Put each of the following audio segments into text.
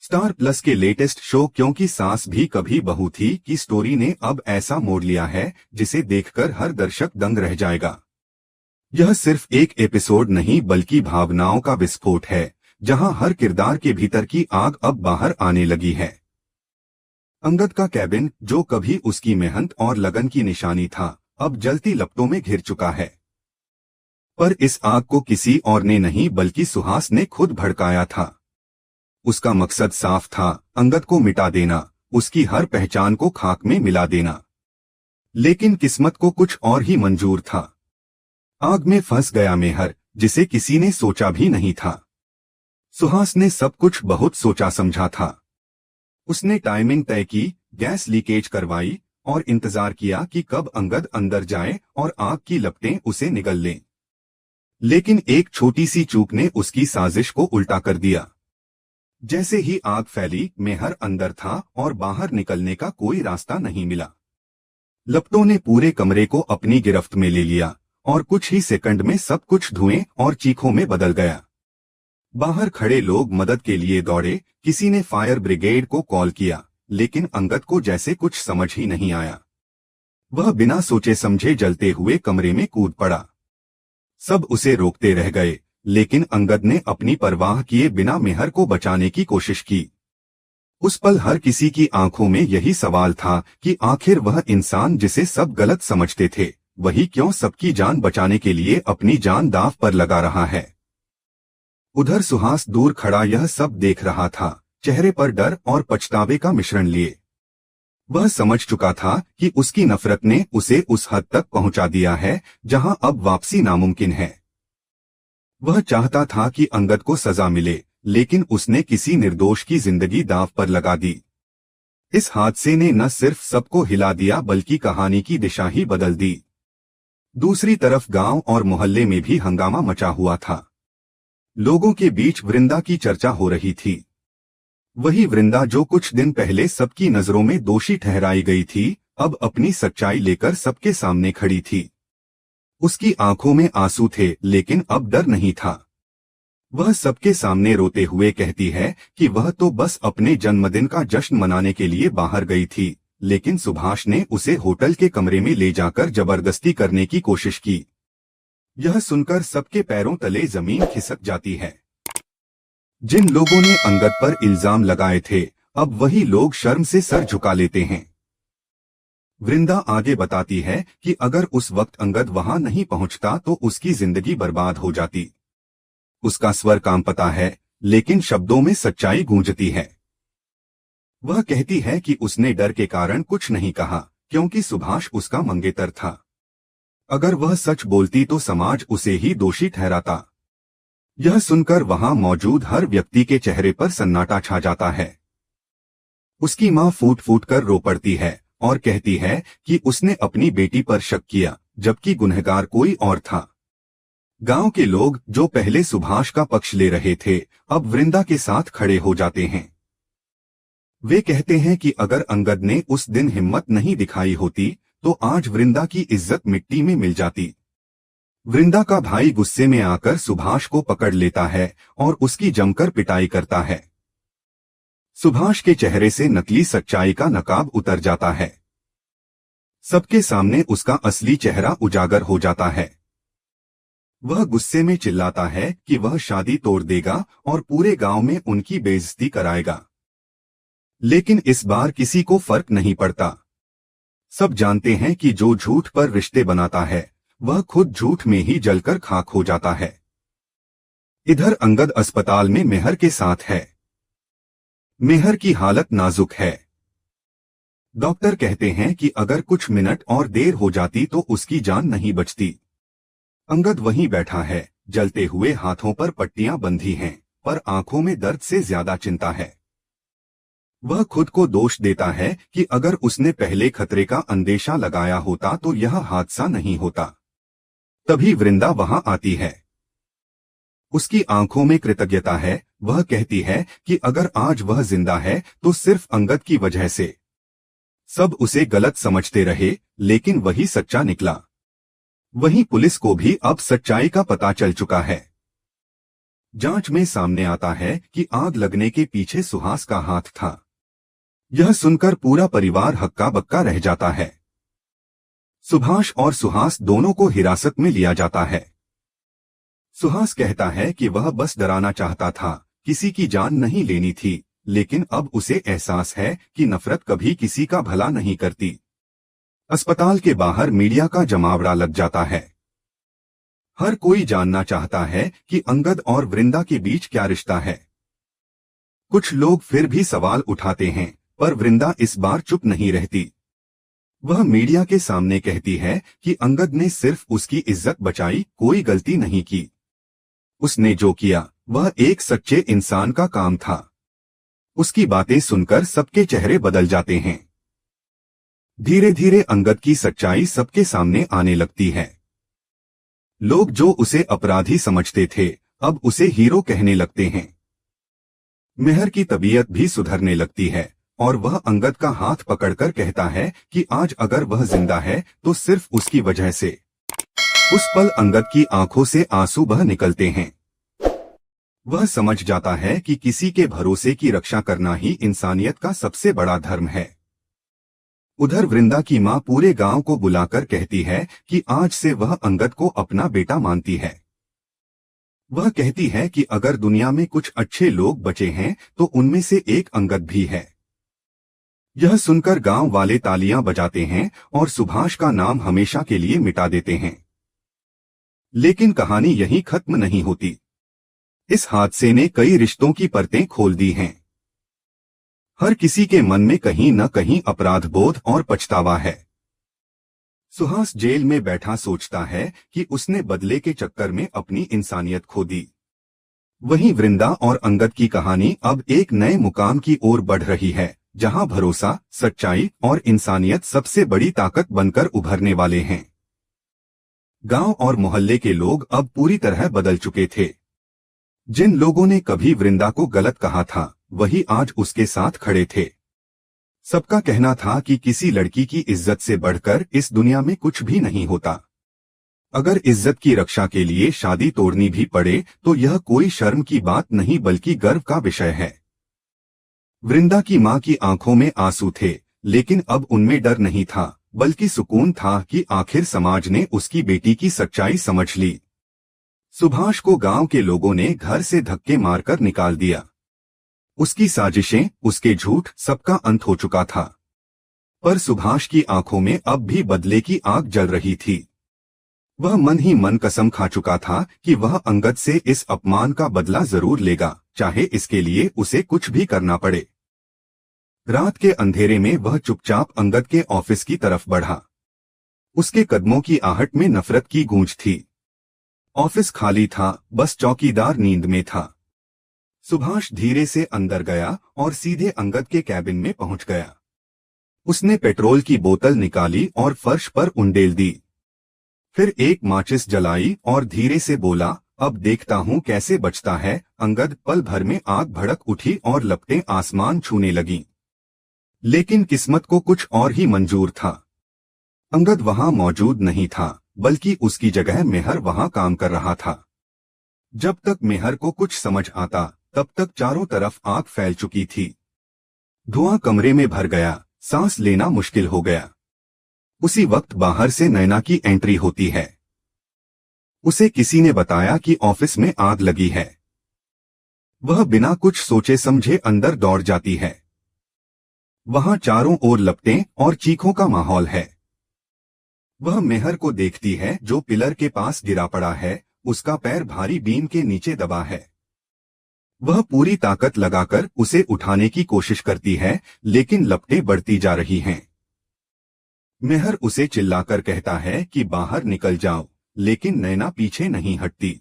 Star plus के latest show क्योंकि सास भी कभी बहू थी की स्टोरी ने अब ऐसा मोड़ लिया है जिसे देखकर हर दर्शक दंग रह जाएगा। यह सिर्फ एक एपिसोड नहीं बल्कि भावनाओं का विस्फोट है, जहां हर किरदार के भीतर की आग अब बाहर आने लगी है। अंगद का कैबिन, जो कभी उसकी मेहनत और लगन की निशानी था, अब जलती लपटों में घिर चुका है। पर इस आग को किसी और ने नहीं बल्कि सुहास ने खुद भड़काया था। उसका मकसद साफ था, अंगद को मिटा देना, उसकी हर पहचान को खाक में मिला देना। लेकिन किस्मत को कुछ और ही मंजूर था। आग में फंस गया मेहर, जिसे किसी ने सोचा भी नहीं था। सुहास ने सब कुछ बहुत सोचा समझा था। उसने टाइमिंग तय की, गैस लीकेज करवाई और इंतजार किया कि कब अंगद अंदर जाए और आग की लपटें उसे निगल लें। लेकिन एक छोटी सी चूक ने उसकी साजिश को उल्टा कर दिया। जैसे ही आग फैली, मेहर अंदर था और बाहर निकलने का कोई रास्ता नहीं मिला। लपटों ने पूरे कमरे को अपनी गिरफ्त में ले लिया और कुछ ही सेकंड में सब कुछ धुएं और चीखों में बदल गया। बाहर खड़े लोग मदद के लिए दौड़े, किसी ने फायर ब्रिगेड को कॉल किया, लेकिन अंगद को जैसे कुछ समझ ही नहीं आया। वह बिना सोचे समझे जलते हुए कमरे में कूद पड़ा। सब उसे रोकते रह गए, लेकिन अंगद ने अपनी परवाह किए बिना मेहर को बचाने की कोशिश की। उस पल हर किसी की आंखों में यही सवाल था कि आखिर वह इंसान जिसे सब गलत समझते थे, वही क्यों सबकी जान बचाने के लिए अपनी जान दांव पर लगा रहा है। उधर सुहास दूर खड़ा यह सब देख रहा था, चेहरे पर डर और पछतावे का मिश्रण लिए। वह समझ चुका था कि उसकी नफरत ने उसे उस हद तक पहुंचा दिया है जहां अब वापसी नामुमकिन है। वह चाहता था कि अंगद को सजा मिले, लेकिन उसने किसी निर्दोष की जिंदगी दांव पर लगा दी। इस हादसे ने न सिर्फ सबको हिला दिया बल्कि कहानी की दिशा ही बदल दी। दूसरी तरफ गांव और मोहल्ले में भी हंगामा मचा हुआ था। लोगों के बीच वृंदा की चर्चा हो रही थी। वही वृंदा जो कुछ दिन पहले सबकी नजरों में दोषी ठहराई गई थी, अब अपनी सच्चाई लेकर सबके सामने खड़ी थी। उसकी आंखों में आंसू थे, लेकिन अब डर नहीं था। वह सबके सामने रोते हुए कहती है कि वह तो बस अपने जन्मदिन का जश्न मनाने के लिए बाहर गई थी, लेकिन सुभाष ने उसे होटल के कमरे में ले जाकर जबरदस्ती करने की कोशिश की। यह सुनकर सबके पैरों तले जमीन खिसक जाती है। जिन लोगों ने अंगद पर इल्जाम लगाए थे, अब वही लोग शर्म से सर झुका लेते हैं। वृंदा आगे बताती है कि अगर उस वक्त अंगद वहां नहीं पहुंचता तो उसकी जिंदगी बर्बाद हो जाती। उसका स्वर कांपता है, लेकिन शब्दों में सच्चाई गूंजती है। वह कहती है कि उसने डर के कारण कुछ नहीं कहा, क्योंकि सुभाष उसका मंगेतर था। अगर वह सच बोलती तो समाज उसे ही दोषी ठहराता। यह सुनकर वहां मौजूद हर व्यक्ति के चेहरे पर सन्नाटा छा जाता है। उसकी मां फूट फूट कर रो पड़ती है और कहती है कि उसने अपनी बेटी पर शक किया, जबकि गुनहगार कोई और था। गांव के लोग जो पहले सुभाष का पक्ष ले रहे थे, अब वृंदा के साथ खड़े हो जाते हैं। वे कहते हैं कि अगर अंगद ने उस दिन हिम्मत नहीं दिखाई होती तो आज वृंदा की इज्जत मिट्टी में मिल जाती। वृंदा का भाई गुस्से में आकर सुभाष को पकड़ लेता है और उसकी जमकर पिटाई करता है। सुभाष के चेहरे से नकली सच्चाई का नकाब उतर जाता है। सबके सामने उसका असली चेहरा उजागर हो जाता है। वह गुस्से में चिल्लाता है कि वह शादी तोड़ देगा और पूरे गांव में उनकी बेइज्जती कराएगा। लेकिन इस बार किसी को फर्क नहीं पड़ता। सब जानते हैं कि जो झूठ पर रिश्ते बनाता है, वह खुद झूठ में ही जलकर खाक हो जाता है। इधर अंगद अस्पताल में मेहर के साथ है। मेहर की हालत नाजुक है। डॉक्टर कहते हैं कि अगर कुछ मिनट और देर हो जाती तो उसकी जान नहीं बचती। अंगद वहीं बैठा है, जलते हुए हाथों पर पट्टियां बंधी हैं, पर आंखों में दर्द से ज्यादा चिंता है। वह खुद को दोष देता है कि अगर उसने पहले खतरे का अंदेशा लगाया होता तो यह हादसा नहीं होता। तभी वृंदा वहां आती है। उसकी आंखों में कृतज्ञता है। वह कहती है कि अगर आज वह जिंदा है तो सिर्फ अंगद की वजह से। सब उसे गलत समझते रहे, लेकिन वही सच्चा निकला। वहीं पुलिस को भी अब सच्चाई का पता चल चुका है। जांच में सामने आता है कि आग लगने के पीछे सुहास का हाथ था। यह सुनकर पूरा परिवार हक्का बक्का रह जाता है। सुभाष और सुहास दोनों को हिरासत में लिया जाता है। सुहास कहता है कि वह बस डराना चाहता था, किसी की जान नहीं लेनी थी, लेकिन अब उसे एहसास है कि नफरत कभी किसी का भला नहीं करती। अस्पताल के बाहर मीडिया का जमावड़ा लग जाता है। हर कोई जानना चाहता है कि अंगद और वृंदा के बीच क्या रिश्ता है। कुछ लोग फिर भी सवाल उठाते हैं, पर वृंदा इस बार चुप नहीं रहती। वह मीडिया के सामने कहती है कि अंगद ने सिर्फ उसकी इज्जत बचाई, कोई गलती नहीं की। उसने जो किया वह एक सच्चे इंसान का काम था। उसकी बातें सुनकर सबके चेहरे बदल जाते हैं। धीरे धीरे अंगद की सच्चाई सबके सामने आने लगती है। लोग जो उसे अपराधी समझते थे, अब उसे हीरो कहने लगते हैं। मेहर की तबीयत भी सुधरने लगती है और वह अंगद का हाथ पकड़कर कहता है कि आज अगर वह जिंदा है तो सिर्फ उसकी वजह से। उस पल अंगद की आंखों से आंसू बह निकलते हैं। वह समझ जाता है कि किसी के भरोसे की रक्षा करना ही इंसानियत का सबसे बड़ा धर्म है। उधर वृंदा की मां पूरे गांव को बुलाकर कहती है कि आज से वह अंगद को अपना बेटा मानती है। वह कहती है कि अगर दुनिया में कुछ अच्छे लोग बचे हैं तो उनमें से एक अंगद भी है। यह सुनकर गांव वाले तालियां बजाते हैं और सुभाष का नाम हमेशा के लिए मिटा देते हैं। लेकिन कहानी यहीं खत्म नहीं होती। इस हादसे ने कई रिश्तों की परतें खोल दी हैं। हर किसी के मन में कहीं न कहीं अपराध बोध और पछतावा है। सुहास जेल में बैठा सोचता है कि उसने बदले के चक्कर में अपनी इंसानियत खो दी। वहीं वृंदा और अंगद की कहानी अब एक नए मुकाम की ओर बढ़ रही है, जहां भरोसा, सच्चाई और इंसानियत सबसे बड़ी ताकत बनकर उभरने वाले हैं। गांव और मोहल्ले के लोग अब पूरी तरह बदल चुके थे। जिन लोगों ने कभी वृंदा को गलत कहा था, वही आज उसके साथ खड़े थे। सबका कहना था कि किसी लड़की की इज्जत से बढ़कर इस दुनिया में कुछ भी नहीं होता। अगर इज्जत की रक्षा के लिए शादी तोड़नी भी पड़े तो यह कोई शर्म की बात नहीं बल्कि गर्व का विषय है। वृंदा की मां की आंखों में आंसू थे, लेकिन अब उनमें डर नहीं था, बल्कि सुकून था कि आखिर समाज ने उसकी बेटी की सच्चाई समझ ली। सुभाष को गांव के लोगों ने घर से धक्के मारकर निकाल दिया। उसकी साजिशें, उसके झूठ, सबका अंत हो चुका था। पर सुभाष की आंखों में अब भी बदले की आग जल रही थी। वह मन ही मन कसम खा चुका था कि वह अंगद से इस अपमान का बदला जरूर लेगा, चाहे इसके लिए उसे कुछ भी करना पड़े। रात के अंधेरे में वह चुपचाप अंगद के ऑफिस की तरफ बढ़ा। उसके कदमों की आहट में नफरत की गूंज थी। ऑफिस खाली था, बस चौकीदार नींद में था। सुभाष धीरे से अंदर गया और सीधे अंगद के कैबिन में पहुंच गया। उसने पेट्रोल की बोतल निकाली और फर्श पर उंडेल दी। फिर एक माचिस जलाई और धीरे से बोला, अब देखता हूं कैसे बचता है। अंगद पल भर में आग भड़क उठी और लपटें आसमान छूने लगीं। लेकिन किस्मत को कुछ और ही मंजूर था। अंगद वहां मौजूद नहीं था, बल्कि उसकी जगह मेहर वहां काम कर रहा था। जब तक मेहर को कुछ समझ आता, तब तक चारों तरफ आग फैल चुकी थी। धुआं कमरे में भर गया, सांस लेना मुश्किल हो गया। उसी वक्त बाहर से नैना की एंट्री होती है। उसे किसी ने बताया कि ऑफिस में आग लगी है। वह बिना कुछ सोचे समझे अंदर दौड़ जाती है। वहां चारों ओर लपटें और चीखों का माहौल है। वह मेहर को देखती है जो पिलर के पास गिरा पड़ा है, उसका पैर भारी बीम के नीचे दबा है। वह पूरी ताकत लगाकर उसे उठाने की कोशिश करती है, लेकिन लपटें बढ़ती जा रही हैं। मेहर उसे चिल्लाकर कहता है कि बाहर निकल जाओ, लेकिन नैना पीछे नहीं हटती।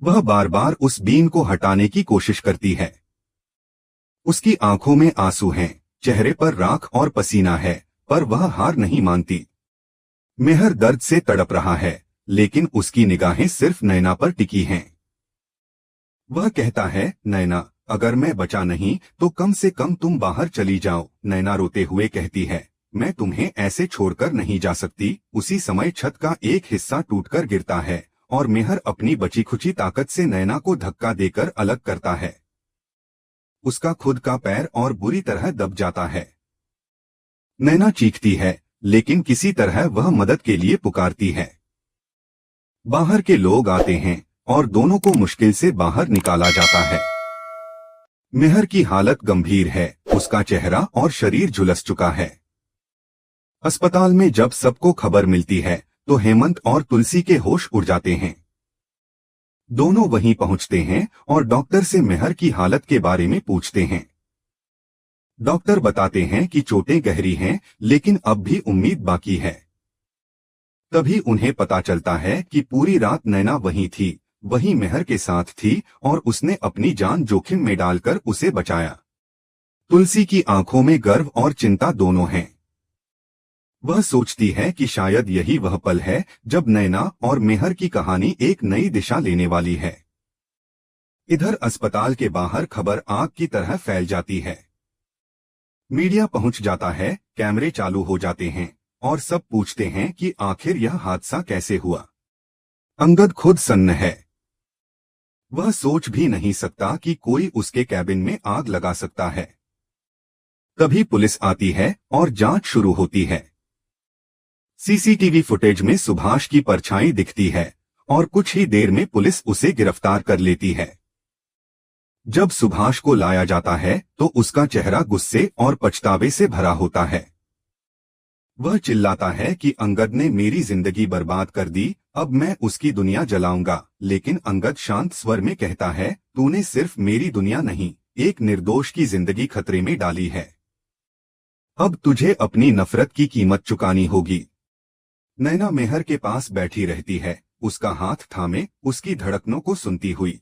वह बार बार उस बीम को हटाने की कोशिश करती है। उसकी आंखों में आंसू हैं, चेहरे पर राख और पसीना है, पर वह हार नहीं मानती। मेहर दर्द से तड़प रहा है, लेकिन उसकी निगाहें सिर्फ नैना पर टिकी हैं। वह कहता है, नैना, अगर मैं बचा नहीं तो कम से कम तुम बाहर चली जाओ। नैना रोते हुए कहती है, मैं तुम्हें ऐसे छोड़कर नहीं जा सकती। उसी समय छत का एक हिस्सा टूटकर गिरता है और मेहर अपनी बची खुची ताकत से नैना को धक्का देकर अलग करता है। उसका खुद का पैर और बुरी तरह दब जाता है। नैना चीखती है, लेकिन किसी तरह वह मदद के लिए पुकारती है। बाहर के लोग आते हैं और दोनों को मुश्किल से बाहर निकाला जाता है। मेहर की हालत गंभीर है, उसका चेहरा और शरीर झुलस चुका है। अस्पताल में जब सबको खबर मिलती है तो हेमंत और तुलसी के होश उड़ जाते हैं। दोनों वहीं पहुंचते हैं और डॉक्टर से मेहर की हालत के बारे में पूछते हैं। डॉक्टर बताते हैं कि चोटें गहरी हैं, लेकिन अब भी उम्मीद बाकी है। तभी उन्हें पता चलता है कि पूरी रात नैना वहीं थी, वहीं मेहर के साथ थी और उसने अपनी जान जोखिम में डालकर उसे बचाया। तुलसी की आंखों में गर्व और चिंता दोनों हैं। वह सोचती है कि शायद यही वह पल है जब नैना और मेहर की कहानी एक नई दिशा लेने वाली है। इधर अस्पताल के बाहर खबर आग की तरह फैल जाती है। मीडिया पहुंच जाता है, कैमरे चालू हो जाते हैं और सब पूछते हैं कि आखिर यह हादसा कैसे हुआ। अंगद खुद सन्न है। वह सोच भी नहीं सकता कि कोई उसके कैबिन में आग लगा सकता है। तभी पुलिस आती है और जांच शुरू होती है। सीसीटीवी फुटेज में सुभाष की परछाई दिखती है और कुछ ही देर में पुलिस उसे गिरफ्तार कर लेती है। जब सुभाष को लाया जाता है तो उसका चेहरा गुस्से और पछतावे से भरा होता है। वह चिल्लाता है कि अंगद ने मेरी जिंदगी बर्बाद कर दी, अब मैं उसकी दुनिया जलाऊंगा। लेकिन अंगद शांत स्वर में कहता है, तूने सिर्फ मेरी दुनिया नहीं, एक निर्दोष की जिंदगी खतरे में डाली है। अब तुझे अपनी नफरत की कीमत चुकानी होगी। नैना मेहर के पास बैठी रहती है, उसका हाथ थामे, उसकी धड़कनों को सुनती हुई।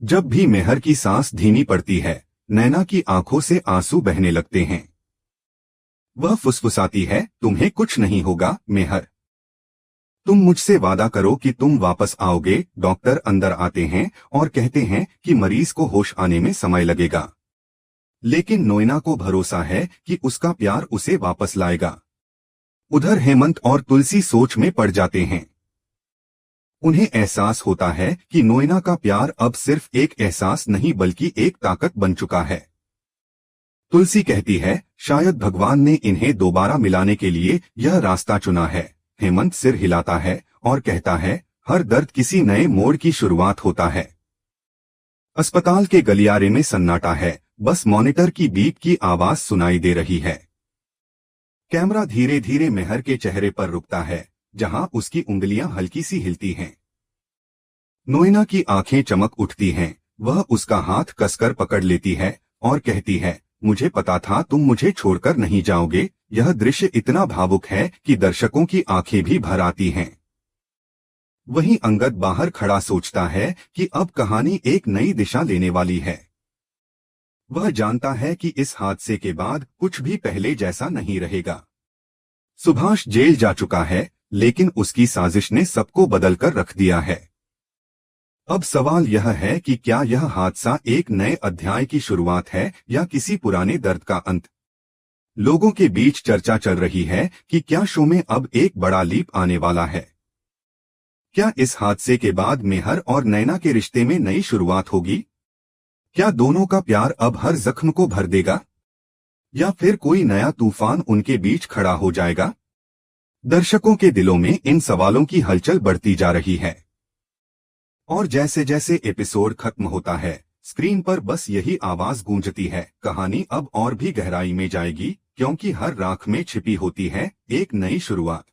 जब भी मेहर की सांस धीमी पड़ती है, नैना की आंखों से आंसू बहने लगते हैं। वह फुसफुसाती है, तुम्हें कुछ नहीं होगा मेहर। तुम मुझसे वादा करो कि तुम वापस आओगे। डॉक्टर अंदर आते हैं और कहते हैं कि मरीज को होश आने में समय लगेगा, लेकिन नैना को भरोसा है कि उसका प्यार उसे वापस लाएगा। उधर हेमंत और तुलसी सोच में पड़ जाते हैं। उन्हें एहसास होता है कि नैना का प्यार अब सिर्फ एक एहसास नहीं बल्कि एक ताकत बन चुका है। तुलसी कहती है, शायद भगवान ने इन्हें दोबारा मिलाने के लिए यह रास्ता चुना है। हेमंत सिर हिलाता है और कहता है, हर दर्द किसी नए मोड़ की शुरुआत होता है। अस्पताल के गलियारे में सन्नाटा है, बस मॉनिटर की बीप की आवाज सुनाई दे रही है। कैमरा धीरे धीरे मेहर के चेहरे पर रुकता है, जहां उसकी उंगलियां हल्की सी हिलती हैं। नैना की आंखें चमक उठती हैं, वह उसका हाथ कसकर पकड़ लेती है और कहती है, मुझे पता था तुम मुझे छोड़कर नहीं जाओगे। यह दृश्य इतना भावुक है कि दर्शकों की आंखें भी भर आती हैं। वहीं अंगद बाहर खड़ा सोचता है कि अब कहानी एक नई दिशा लेने वाली है। वह जानता है कि इस हादसे के बाद कुछ भी पहले जैसा नहीं रहेगा। सुभाष जेल जा चुका है, लेकिन उसकी साजिश ने सबको बदलकर रख दिया है। अब सवाल यह है कि क्या यह हादसा एक नए अध्याय की शुरुआत है या किसी पुराने दर्द का अंत। लोगों के बीच चर्चा चल रही है कि क्या शो में अब एक बड़ा लीप आने वाला है। क्या इस हादसे के बाद मेहर और नैना के रिश्ते में नई शुरुआत होगी? क्या दोनों का प्यार अब हर जख्म को भर देगा, या फिर कोई नया तूफान उनके बीच खड़ा हो जाएगा? दर्शकों के दिलों में इन सवालों की हलचल बढ़ती जा रही है। और जैसे जैसे एपिसोड खत्म होता है, स्क्रीन पर बस यही आवाज गूंजती है, कहानी अब और भी गहराई में जाएगी, क्योंकि हर राख में छिपी होती है एक नई शुरुआत।